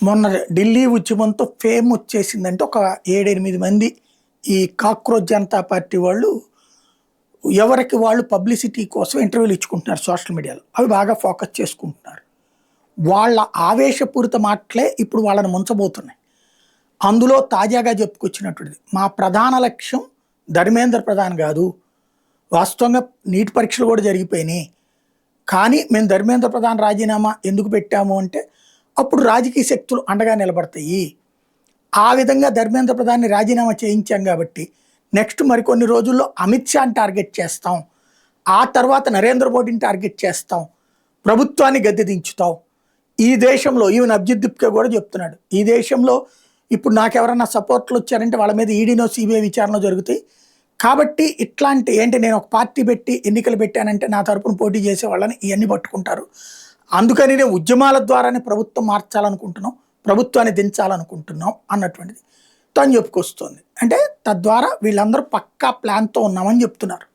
మొన్న ఢిల్లీ ఉద్యమంతో ఫేమ్ వచ్చేసిందంటే ఒక 7-8 మంది ఈ కాక్రోచ్ జనతా పార్టీ వాళ్ళు ఎవరికి వాళ్ళు పబ్లిసిటీ కోసం ఇంటర్వ్యూలు ఇచ్చుకుంటున్నారు సోషల్ మీడియాలో. అవి బాగా ఫోకస్ చేసుకుంటున్నారు. వాళ్ళ ఆవేశపూరిత మాటలే ఇప్పుడు వాళ్ళని ముంచబోతున్నాయి. అందులో తాజాగా చెప్పుకొచ్చినటువంటిది మా ప్రధాన లక్ష్యం ధర్మేంద్ర ప్రధాన్ కాదు. వాస్తవంగా నీట్ పరీక్షలు కూడా జరిగిపోయినాయి. కానీ మేము ధర్మేంద్ర ప్రధాన్ రాజీనామా ఎందుకు పెట్టాము అంటే అప్పుడు రాజకీయ శక్తులు అండగా నిలబడతాయి. ఆ విధంగా ధర్మేంద్ర ప్రధాన్ని రాజీనామా చేయించాం కాబట్టి నెక్స్ట్ మరికొన్ని రోజుల్లో అమిత్ షాని టార్గెట్ చేస్తాం. ఆ తర్వాత నరేంద్ర మోడీని టార్గెట్ చేస్తాం. ప్రభుత్వాన్ని గద్దె దించుతాం. ఈ దేశంలో ఈవెన్ అభిజిత్ దిప్కే కూడా చెప్తున్నాడు. ఈ దేశంలో ఇప్పుడు నాకెవరన్నా సపోర్ట్లు వచ్చారంటే వాళ్ళ మీద ఈడీనో సిబిఐ విచారణ జరుగుతాయి. కాబట్టి ఇట్లాంటి ఏంటి నేను ఒక పార్టీ పెట్టి ఎన్నికలు పెట్టానంటే నా తరపున పోటీ చేసే వాళ్ళని ఇవన్నీ పట్టుకుంటారు. అందుకని నేను ఉద్యమాల ద్వారానే ప్రభుత్వం మార్చాలనుకుంటున్నాం, ప్రభుత్వాన్ని దించాలనుకుంటున్నాం అన్నటువంటిది తను చెప్పుకొస్తుంది. అంటే తద్వారా వీళ్ళందరూ పక్కా ప్లాన్తో ఉన్నామని చెప్తున్నారు.